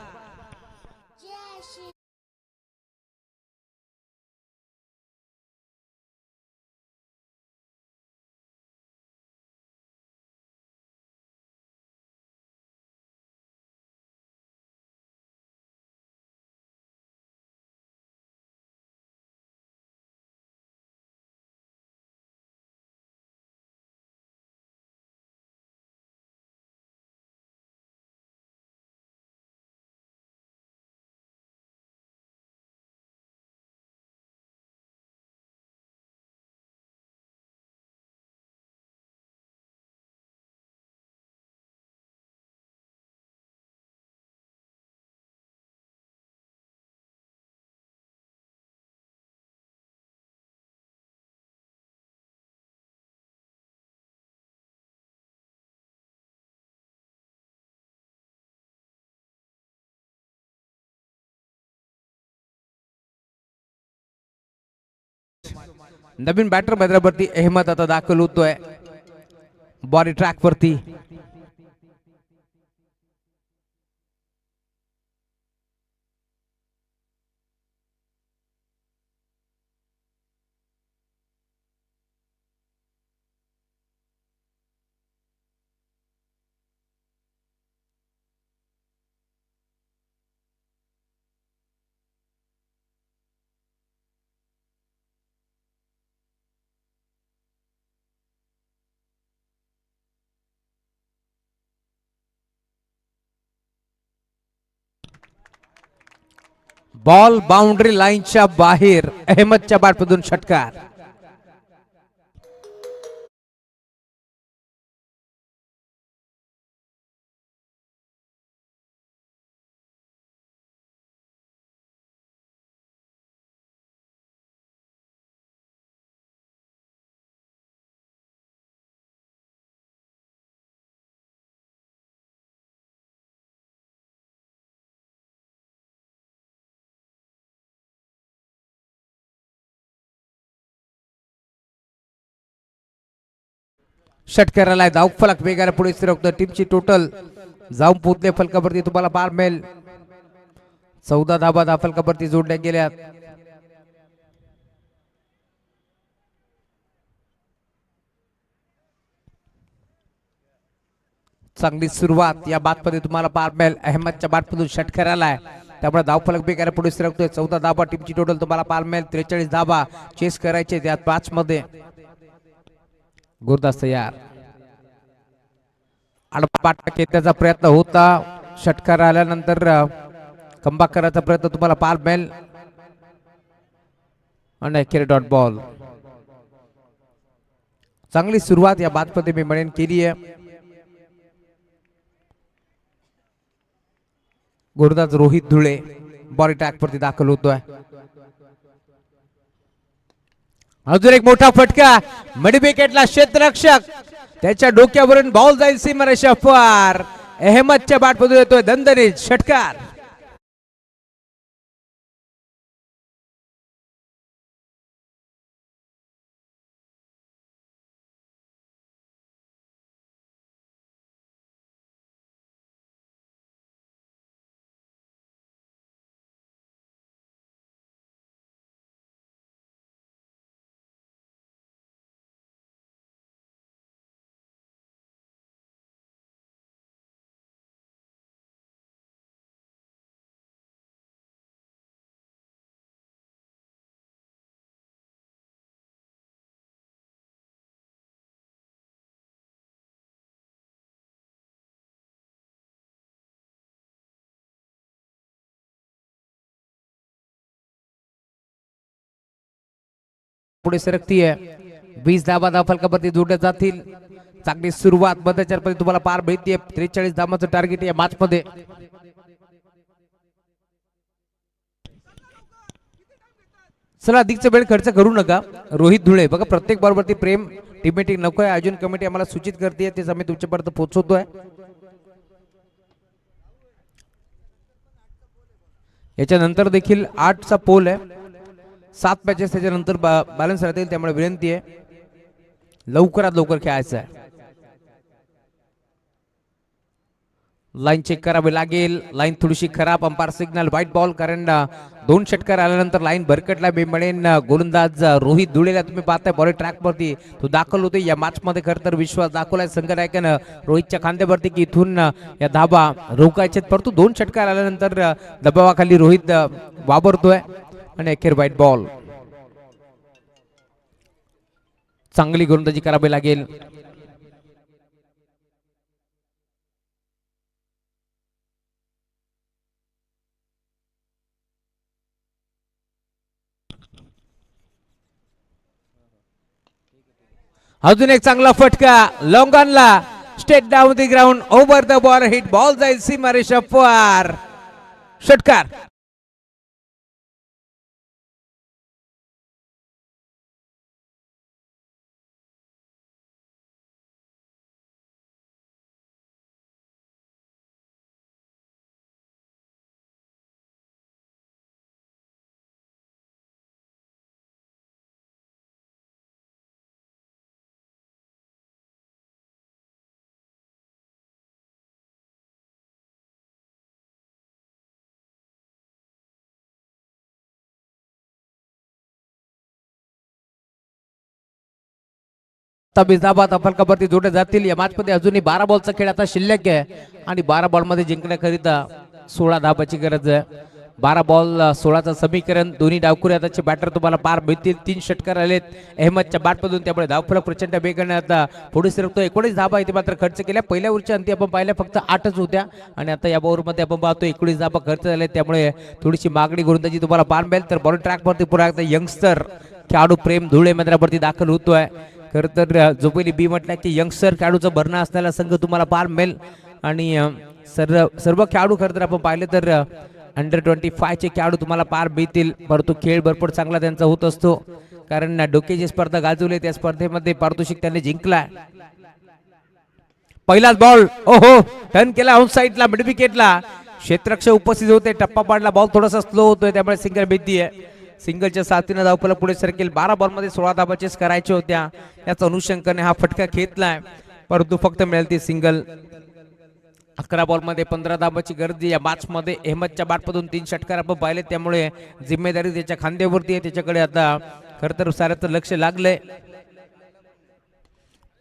नवीन बॅटर मैदानावरती अहमद आता दाखल होतोय. बॉडी ट्रॅक वरती बॉल बाउंड्री लाईनच्या बाहेर, अहमदच्या बॅटमधून षटकार. षटकाराला धाव फलक वेगाने पुढे सरकतो. टीमची टोटल जाऊन पोहोचले फलकावरती तुम्हाला पार मिळेल 14 धाबा धाव फलकावरती जोडल्या गेल्या. चांगली सुरुवात या बातमध्ये तुम्हाला पार मिळेल. अहमदच्या बाटमधून षटकाराला आहे, त्यामुळे धाव फलक वेगाने पुढे सरकतोय. 14 धाबा टीमची टोटल तुम्हाला पार मिळेल. 43 धाबा चेस करायचे त्या 5 मध्ये. गुरदास तयार, आडपाट खेळण्याचा प्रयत्न होता. षटकार आल्यानंतर कमबॅक करायचा प्रयत्न तुम्हाला पार मिळेल. आणि डॉट बॉल. चांगली सुरुवात या बातमध्ये मी म्हणेन केली आहे. गुरदास रोहित धुळे बॉल ट्रॅक वरती दाखल होतोय. अजून एक मोठा फटका, मिड विकेटला क्षेत्ररक्षक त्याच्या डोक्यावरून बॉल जाईल सीमारेषा पार. अहमदच्या बॅटमधून येतोय दणदणीत षटकार. पुढे सरकतीये. 20 धाबा धाव फलकावरती जोडल्या जातील. चांगली सुरुवात मध्यचरपती तुम्हाला पार मिळते. 43 धावांचं टार्गेट या मॅच मध्ये. चला अधिकचा वेळ खर्च करू नका. रोहित धुळे बघा, प्रत्येक बॉलवरती प्रेम टीममेटिंग नको आहे. आयोजन कमिटी आम्हाला सूचित करते, तेच आम्ही तुमच्यापर्यंत पोहोचवतोय. याच्यानंतर देखील 8चा पोल आहे. 7 मॅचेस त्याच्यानंतर बॅलन्स राहतील, त्यामुळे विनंती आहे लवकरात लवकर खेळायचं आहे. लाईन चेक करावी लागेल. लाईन थोडीशी खराब. अंपायर सिग्नल व्हाईट बॉल, कारण 2 षटकार आल्यानंतर लाईन भरकटला. मी म्हणेन गोलंदाज रोहित धुळेला तुम्ही पाहताय बॉल ट्रॅक वरती तो दाखल होते. या मॅच मध्ये खर तर विश्वास दाखवलाय संघनायकानं रोहितच्या खांद्यावरती की इथून या धाबा रोखायचे, परंतु 2 षटकार आल्यानंतर दबावाखाली रोहित वावरतोय. आणि अखेर व्हाईट बॉल. चांगली गोलंदाजी करावी लागेल. अजून एक चांगला फटका लॉंग ऑनला. Straight down the ground, over the ball, hit ball जाईल सीमारेषा पार. षटकार. बिजाबाद फलकावरती जोडले जातील. या मॅच मध्ये अजूनही 12 बॉलचा खेळ आता शिल्लक आहे आणि 12 बॉल मध्ये जिंकण्याकरिता 16 धाबाची गरज आहे. 12 बॉल 16चं समीकरण. दोन्ही डावखुरे आताचे बॅटर तुम्हाला पार मिळतील. 3 षटकार आलेत अहमदच्या बॅटमधून, त्यामुळे धावफलक प्रचंड वेगाने आता पुढे सरकतो. 19 धाबा इथे मात्र खर्च केल्या. पहिल्या ओव्हरच्या अंती आपण पाहिल्या फक्त 8च होत्या आणि आता या ओव्हरमध्ये आपण पाहतो 19 धाबा खर्च झाले, त्यामुळे थोडीशी मागणी गोलंदाजी तुम्हाला पार मिळेल. तर बॉलिंग ट्रॅकवरती पुन्हा एकदा यंगस्टर खेळाडू प्रेम धुळे मैदानावरती दाखल होतोय. खरं तर जोबेली बी म्हटलं की यंगस्टर खेळाडूचं भरणं असलेला संघ तुम्हाला पार मिळेल आणि सर्व खेळाडू खरं तर आपण पाहिले तर अंडर 25 चे खेळाडू तुम्हाला पार मिळतील. परंतु खेळ भरपूर चांगला त्यांचा होत असतो, कारण डोकेची स्पर्धा गाजवली, त्या स्पर्धेमध्ये पारितोषिक त्यांनी जिंकला. पहिलाच बॉल ओहो टर्न केला ऑन साईडला मिड विकेटला. क्षेत्ररक्षक उपस्थित होते, टप्पा पाडला, बॉल थोडासा स्लो होतोय, त्यामुळे सिंगल भीती आहे. सिंगलच्या साथीने धावफलक पुढे सरकेल. 12 बॉलमध्ये 16 धाबा चेस करायच्या होत्या, याचा अनुषंगाने हा फटका घेतलाय, परंतु फक्त मिळेल ती सिंगल. 11 बॉलमध्ये 15 धाबाची गर्दी या मॅच मध्ये. अहमदच्या बॅटमधून 3 षटकार आपण पाहिले, त्यामुळे जिम्मेदारी त्याच्या खांद्यावरती आहे. त्याच्याकडे आता खरं तर साऱ्याचं लक्ष लागलंय.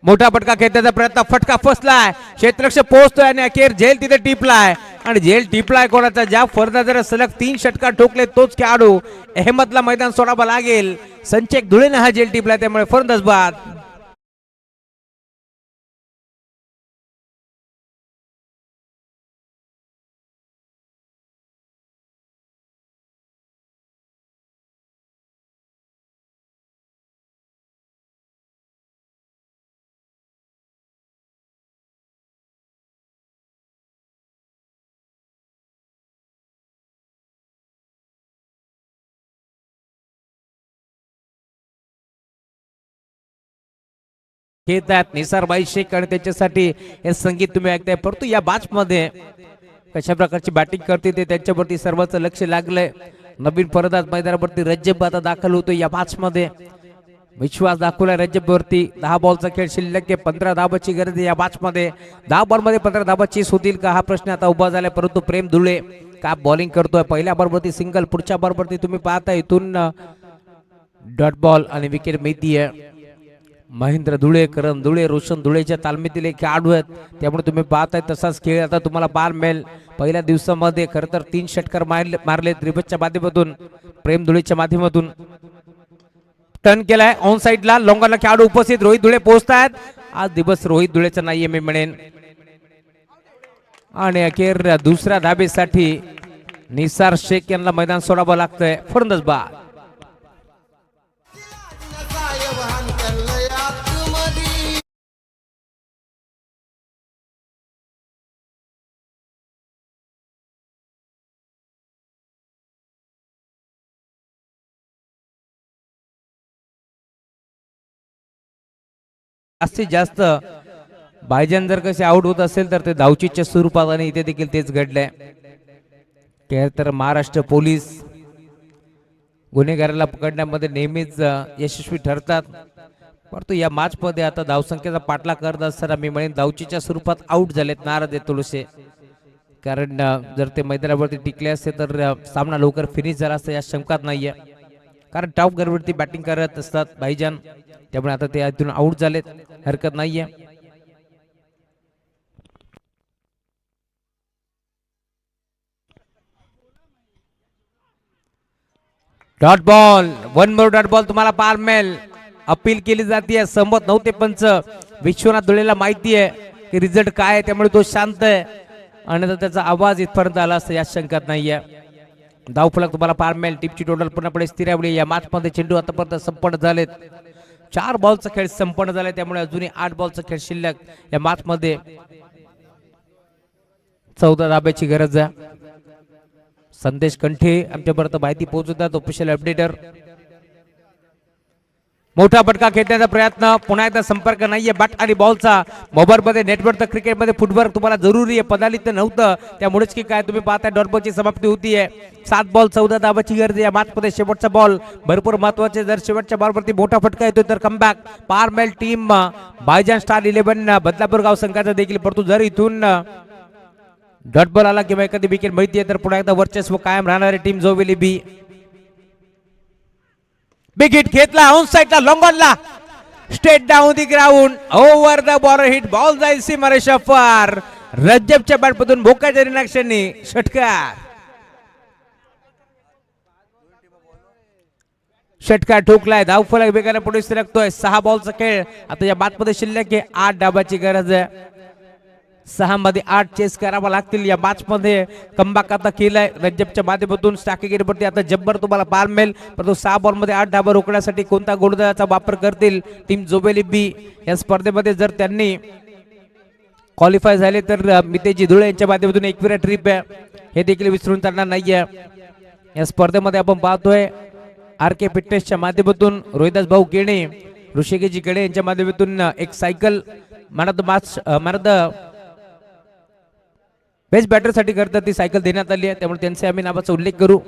मोठा फटका खेळण्याचा प्रयत्न, फटका फसलाय, क्षेत्ररक्षक पोहोचतोय आणि अखेर झेल तिथे टिपलाय. आणि झेल टिपलाय कोणाचा? ज्या फलंदाजाने सलग 3 षटकार ठोकले तोच खेळाडू अहमदला मैदान सोडावं लागेल. संचेक धुळेने हा झेल टिपलाय, त्यामुळे फलंदाज बाद. खेळतात निसारबाई शेख आणि त्याच्यासाठी हे संगीत तुम्ही ऐकताय. परंतु या मॅच मध्ये कशा प्रकारची बॅटिंग करते ते त्यांच्यावरती सर्वांचं लक्ष लागलंय. नवीन फलंदाज मैदानावरती रज्जब आता दाखल होतो. या मॅच मध्ये विश्वास दाखवला रज्जब वरती. 10 बॉलचा खेळ शिल्लक आहे, 15 धाबाची गरज आहे या मॅच मध्ये. 10 बॉल मध्ये 15 धाबा चेस होतील का हा प्रश्न आता उभा झालाय. परंतु प्रेम धुळे का बॉलिंग करतोय. पहिल्या बॉलवरती सिंगल, पुढच्या बॉलवरती तुम्ही पाहता इथून डॉट बॉल आणि विकेट मिळतीये. महेंद्र धुळे, करण धुळे, रोशन धुळेच्या तालमीतील एक खेळाडू आहेत, त्यामुळे तुम्ही पाहताय तसाच खेळ आता तुम्हाला पार मिळेल. पहिल्या दिवसामध्ये खरं तर 3 षटकार मारले त्रिभुजच्या माध्यमातून, प्रेम धुळेच्या माध्यमातून. टर्न केलाय ऑन साइडला, लॉंगरला खेळाडू उपस्थित. रोहित धुळे पोहोचतायत. आज दिवस रोहित धुळेचा नाहीये मी म्हणेन. आणि अखेर दुसऱ्या धाबेसाठी निसार शेख यांना मैदान सोडावं लागतंय. फलंदाज बाद. जास्तीत जास्त भाईजान जर कसे आउट होत असेल तर ते धावचीच्या स्वरूपात, आणि इथे देखील तेच घडलंय. तर महाराष्ट्र पोलीस गुन्हेगाराला पकडण्यामध्ये नेहमीच यशस्वी ठरतात. परंतु या मॅच मध्ये आता धावसंख्येचा पाठलाग करत असताना मी म्हणेन धावचीच्या स्वरूपात आउट झालेत नाराज आहेत थोडेसे. कारण जर ते मैदानावरती टिकले असते तर सामना लवकर फिनिश झाला असता या शंकात नाहीये. कारण टॉप गरवरती बॅटिंग करत असतात भाईजान, त्यामुळे आता ते इथून आउट झालेत, हरकत नाहीये. डॉट बॉल, 1 मोर डॉट बॉल तुम्हाला पार मिळेल. अपील केली जाते, सहमत नव्हते पंच. विश्वनाथ धुळेला माहिती आहे की रिझल्ट काय आहे, त्यामुळे तो शांत आहे आणि त्याचा आवाज इथपर्यंत आला असता या शंकात नाहीये. धावफलक तुम्हाला पार मिळेल. टीमची टोटल पूर्णपणे स्थिरावली. या मॅच मध्ये चेंडू आतापर्यंत संपन्न झालेत. 4 बॉलचा खेळ संपन्न झालाय, त्यामुळे अजूनही 8 बॉलचा खेळ शिल्लक. या मॅच मध्ये 14 धाब्याची गरज आहे. संदेश कंठे आमच्यापर्यंत माहिती पोहोचवतात, ऑफिशियल अपडेटर. मोठा फटका खेळण्याचा प्रयत्न, पुन्हा एकदा संपर्क नाहीये बॅट आणि बॉलचा. मोबाईल मध्ये नेटवर्क तर क्रिकेटमध्ये फुटवर्क तुम्हाला जरुरी आहे, पदालित नव्हतं, त्यामुळेच की काय तुम्ही पाहताय डॉट बॉलची समाप्ती होतीये. 7 बॉल 14 धाबाची गरज या मॅच मध्ये. शेवटचा बॉल भरपूर महत्वाचे. जर शेवटच्या बॉलवरती मोठा फटका येतोय तर कमबॅक पार मिळेल टीम भाईजान स्टार 11 बदलापूर गाव संघाचा देखील. परंतु जर इथून डॉट बॉल आला किंवा एखादी विकेट मिळतीये तर पुन्हा एकदा वर्चस्व कायम राहणारी टीम जोवेली बी. बिग हिट घेतला ऑन साइडला, लॉंगॉनला, straight down the ground, over the border hit, ball जाईल सीमारेषा पार. रज्जबच्या बॅटमधून भोकाच्या रिनॅक्शननी षटकार. षटकार ठोकलाय, धावफलक वेगाने पुढे सरकतोय. 6 बॉलचा खेळ आता या बादमध्ये शिल्लक आहे. 8 डाबाची गरज आहे. 6 मध्ये 8 चेस करावा लागतील. या मॅच मध्ये कमबॅक आता केलाय रज्जबच्या माध्यमातून. स्टाकीगिरीवरती आता जब्बर तुम्हाला पार मिळेल, परंतु 6 बॉल मध्ये 8 डाबा रोखण्यासाठी कोणता गोलंदाजाचा वापर करतील टीम जोबेली बी या स्पर्धेमध्ये. जर त्यांनी क्वालिफाय झाले तर मितेजी धुळे यांच्या माध्यमातून एकविरा ट्रिप आहे, हे देखील विसरून चालणार नाहीये. या स्पर्धेमध्ये आपण पाहतोय आर के फिटनेसच्या माध्यमातून रोहिदास भाऊ केणे, ऋषिकेशजी केणे यांच्या माध्यमातून एक cycle man of the best batter साठी करता ती सायकल देण्यात आली आहे, त्यामुळे त्यांचे आम्ही नावाचा उल्लेख करू.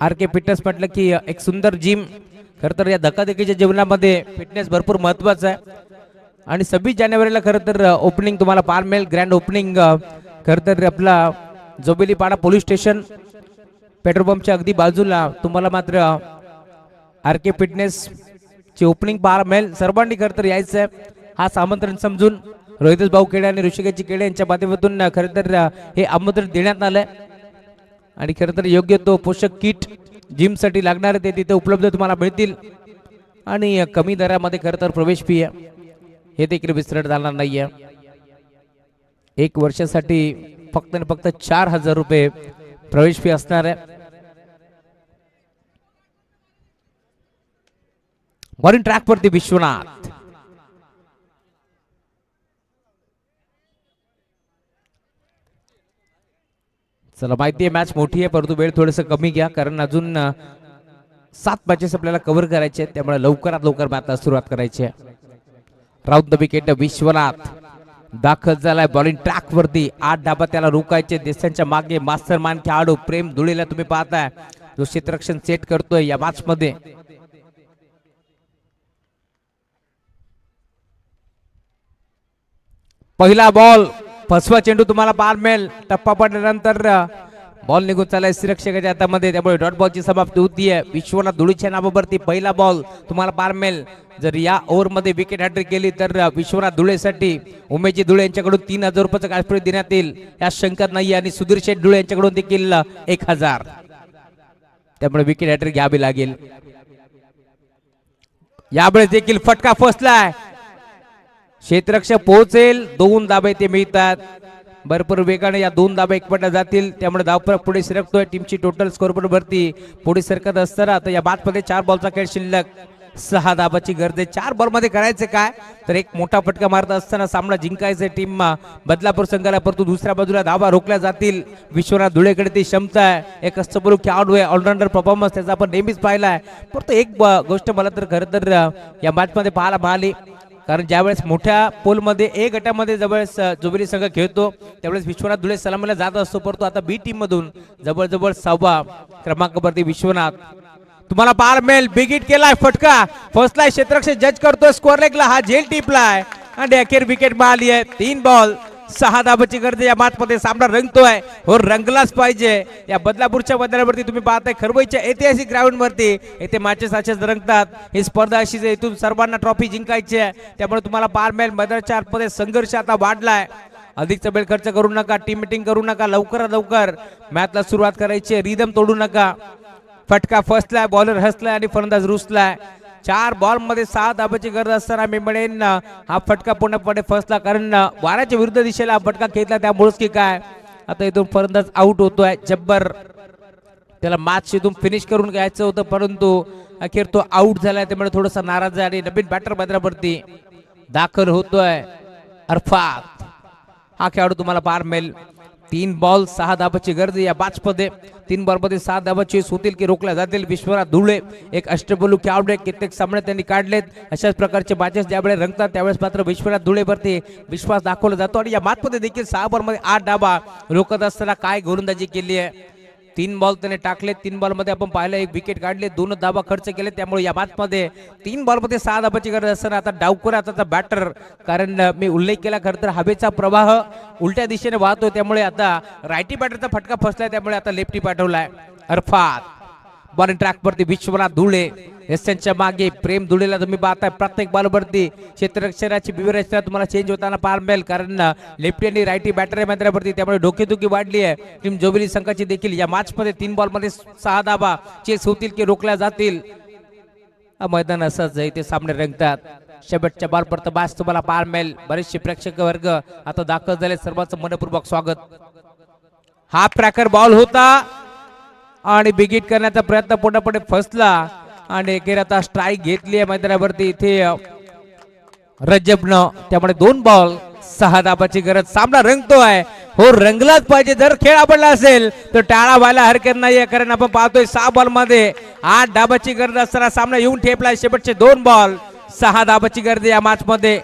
आर के फिटनेस म्हटलं की एक सुंदर जिम. खरं तर या धकाधकीच्या जीवनामध्ये फिटनेस भरपूर महत्वाचा आहे आणि 26 जानेवारीला खरं तर ओपनिंग तुम्हाला पार मिळेल, ग्रँड ओपनिंग. खरं तर आपला जोबेलीपाडा पोलीस स्टेशन पेट्रोल पंपच्या अगदी बाजूला तुम्हाला मात्र आर के फिटनेस ची ओपनिंग पाहायला मिळेल. सर्वांनी खरं तर यायचं आहे. हा आमंत्रण समजून रोहिदास भाऊ केडे आणि ऋषिकेशजी केडे यांच्या माध्यमातून खरं तर हे आमंत्रण देण्यात आलंय आणि खरं तर योग्य तो पोषक किट जिम साठी लागणार ते तिथे उपलब्ध तुम्हाला मिळतील आणि कमी दरामध्ये खरं तर प्रवेश फी आहे, हे देखील विसरत जाणार नाहीये. 1 वर्षासाठी फक्त आणि फक्त 4000 रुपये प्रवेश फी असणार आहे. बॉलिंग ट्रॅक वरती विश्वनाथ. चला माहिती आहे मॅच मोठी आहे, परंतु वेळ थोडस कमी घ्या कारण अजून 7 मॅचेस आपल्याला कव्हर करायचे आहेत, त्यामुळे लवकरात लवकर मॅचला सुरुवात करायची आहे. राऊंड द विकेट विश्वनाथ दाखल झालाय बॉलिंग ट्रॅक वरती. 8 डाबा त्याला रोखायचे. देशांच्या मागे मास्टरमाइंड खेळाडू प्रेम धुळेला तुम्ही पाहताय जो क्षेत्ररक्षण सेट करतोय या मॅच मध्ये. पहिला बॉल फसवा चेंडू तुम्हाला पार मिळेल. टप्पा पडल्यानंतर बॉल निघून चालाय सुरक्षकाच्या हातामध्ये, त्यामुळे डॉट बॉलची समाप्ती होतीये. विश्वनाथ धुळीच्या नावावरती पहिला बॉल तुम्हाला पार मिळेल. जर या ओव्हर मध्ये विकेट हॅट्रिक केली तर विश्वनाथ धुळेसाठी उमेशजी धुळे यांच्याकडून 3000 रुपयाचं कॅश प्राइज देण्यात येईल, या शंका नाही. आणि सुधीर शेठ धुळे यांच्याकडून देखील 1000, त्यामुळे विकेट हॅट्रिक घ्यावी लागेल. यावेळेस देखील फटका फसलाय. क्षेत्ररक्षक पोहोचेल, 2 धाबे ते मिळतात. भरपूर वेगाने या 2 धाबा एकपट जातील, त्यामुळे धावफलक पुढे सरकतोय. टीमची टोटल स्कोरबोर्ड वरती पुढे सरकत असताना आता या बादमध्ये 4 बॉलचा खेळ शिल्लक. 6 धाबाची गरज आहे. 4 बॉल मध्ये करायचे काय तर एक मोठा फटका मारत असताना सामना जिंकायचा टीम बदलापूर संघाला, परंतु दुसऱ्या बाजूला धाबा रोखल्या जातील. विश्वनाथ धुळेकडे ती क्षमता आहे, एक अष्टपैलू खेळाडू आहे, ऑलराऊंडर परफॉर्मन्स त्याचा आपण नेहमीच पाहिलाय. परंतु एक गोष्ट मला तर खरं तर या मॅच मध्ये पाहायला मिळाली, कारण ज्यावेळेस मोठ्या पोलमध्ये ए गटामध्ये जवळच जोबेली संघ खेळतो त्यावेळेस विश्वनाथ धुळे सलामीला जात असतो, परंतु आता बी टीम मधून जवळ 6व्या क्रमांकावरती विश्वनाथ तुम्हाला पार मिळेल. बिग हिट केलाय, फटका फसलाय, क्षेत्ररक्षक जज करतोय. स्कोअर लेगला हा झेल टिपलाय आणि अखेर विकेट मिळाली आहे. 3 बॉल 6 धाबाची गरज या मॅच मध्ये. सामना रंगतोय हो, रंगलाच पाहिजे. या बदलापूरच्या मैदानावरती तुम्ही पाहताय खरवईच्या ऐतिहासिक ग्राउंड वरती येथे मॅचेस असेच रंगतात. ही स्पर्धा अशीच, इथून सर्वांना ट्रॉफी जिंकायची आहे, त्यामुळे तुम्हाला पार मिळेल. मैदानाच्या आतमध्ये संघर्ष आता वाढलाय. अधिकचा वेळ खर्च करू नका, टीम मीटिंग करू नका, लवकरात लवकर मॅचला सुरुवात करायची. रिदम तोडू नका. फटका फसलाय, बॉलर हसलाय आणि फलंदाज रुसलाय. 4 बॉल मध्ये 6 धाबाची गरज असताना मी म्हणेन हा फटका पूर्णपणे फसला, कारण वाऱ्याच्या विरुद्ध दिशेला हा फटका खेळला, त्यामुळेच की काय आता इथून फलंदाज आउट होतोय. जब्बर त्याला मॅच इथून फिनिश करून घ्यायचं होतं, परंतु अखेर तो आउट झालाय, त्यामुळे थोडासा नाराज आहे. आणि नवीन बॅटर मैदानावरती दाखल होतोय अरफात. हा खेळाडू तुम्हाला पार मिळेल. 3 बॉल 6 धाबाची गरज या मॅच मध्ये. 3 बॉल मध्ये 7 धाबा चेस होतील की रोखल्या जातील. विश्वनाथ धुळे एक अष्टपैलू खेळाडू आहे, कित्येक सामने त्यांनी काढलेत. अशाच प्रकारचे मॅचेस ज्यावेळेस रंगतात त्यावेळेस मात्र विश्वनाथ धुळेवरती विश्वास दाखवला जातो. आणि या मॅच मध्ये देखील 6 बॉल मध्ये 8 धाबा रोखत असताना काय गोलंदाजी केली आहे. 3 बॉल त्याने टाकले. 3 बॉल मध्ये आपण पाहिलं 1 विकेट काढले, 2 धाबा खर्च केले, त्यामुळे या मॅच मध्ये 3 बॉल मध्ये 6 धाबाची गरज असताना आता डावकर आता बॅटर, कारण मी उल्लेख केला खरं तर हवेचा प्रवाह उलट्या दिशेने वाहतो, त्यामुळे आता रायटी बॅटरचा फटका फसलाय, त्यामुळे आता लेफ्टी पाठवलाय अरफात. बॉलिंग ट्रॅक वरती विश्वनाथ धुळे, एसच्या मागे प्रेम धुळेला तुम्ही पाहताय. प्रत्येक बॉलवरती क्षेत्ररक्षणाची व्यवस्था तुम्हाला चेंज होताना पार मिळेल, कारण लेफ्टी आणि रायटी बॅटर आहे मैदानावरती, त्यामुळे डोकेदुखी वाढली आहे टीम जोबेली संघाची देखील. या मॅच मध्ये 3 बॉल मध्ये 6 धाबा चेस होतील की रोखल्या जातील. मैदान असंच आहे, ते सामने रंगतात. शेवटच्या बॉल परत बास तुम्हाला पार मिळेल. बरेचसे प्रेक्षक वर्ग आता दाखल झाले, सर्वांचं मनपूर्वक स्वागत. हा ट्रॅकर बॉल होता आणि बिगिट करण्याचा प्रयत्न पुढे फसला आणि एकेर आता स्ट्राईक घेतली आहे मैदानावरती इथे रजबनं. त्यामुळे 2 बॉल 6 धाबाची गरज. सामना रंगतोय, हो रंगलाच पाहिजे. जर खेळ आवडला असेल तर टाळा व्हायला हरकत नाहीये, कारण आपण पाहतोय 6 बॉल मध्ये 8 धाबाची गरज असताना सामना येऊन ठेपलाय. शेवटचे 2 बॉल 6 धाबाची गरज या मॅच मध्ये.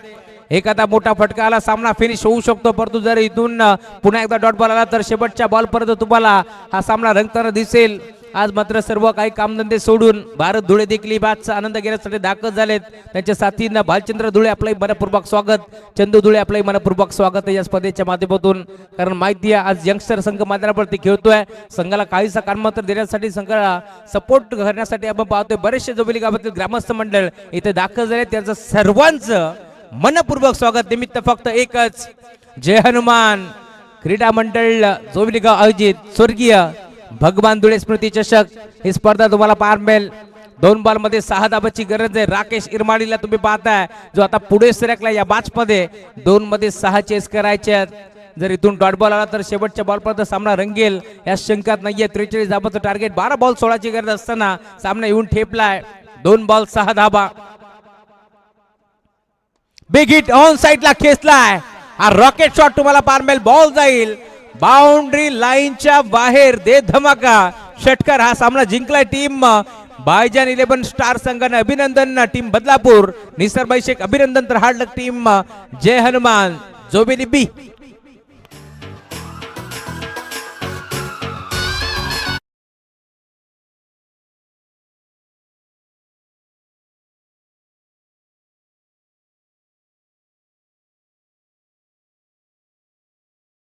एखादा मोठा फटका आला, सामना फिनिश होऊ शकतो, परंतु जर इथून पुन्हा एकदा डॉट बॉल आला तर शेवटच्या बॉल पर्यंत तुम्हाला हा सामना रंगताना दिसेल. आज मात्र सर्व काही कामधंदे सोडून भारत धुळे देखील मॅचचा आनंद घेण्यासाठी दाखल झालेत. त्यांच्या साथींना भालचंद्र धुळे आपलं मनपूर्वक स्वागत, चंदू धुळे आपलं मनपूर्वक स्वागत आहे या स्पर्धेच्या माध्यमातून. कारण माहिती आहे आज यंगस्टर संघ मैदानावरती खेळतोय. संघाला काहीसा कानमात्र देण्यासाठी, संघाला सपोर्ट करण्यासाठी आपण पाहतोय बरेचसे जोबिली गावातील ग्रामस्थ मंडळ इथे दाखल झाले. त्यांचं सर्वांचं मनपूर्वक स्वागत. निमित्त फक्त एकच, जय हनुमान क्रीडा मंडळ जोबिली गाव आयोजित स्वर्गीय भगवान धुळे स्मृती चषक ही स्पर्धा तुम्हाला पार मिळेल. 2 बॉल मध्ये 6 धाबाची गरज आहे. राकेश इरमाडीला तुम्ही पाहताय जो आता पुढे सरकला या मॅच मध्ये. 2 मध्ये 6 चेस करायचे. जर इथून डॉट बॉल आला तर शेवटच्या बॉल पर्यंत सामना रंगेल या शंकात नाहीये. 43 धाबाचं टार्गेट. 12 बॉल 16 ची गरज असताना सामना येऊन ठेपलाय. 2 ball 6 dhaba. Big hit on साइडला खेचलाय. हा रॉकेट शॉट तुम्हाला पार मिळेल. बॉल जाईल बाउंड्री लाईनच्या बाहेर. दे धमाका षटकार. हा सामना जिंकलाय टीम बायजान 11 स्टार संघाने. अभिनंदन टीम बदलापूर. निसरबाई शेख अभिनंदन. तर हार्ड लक टीम जय हनुमान जोबेली बी.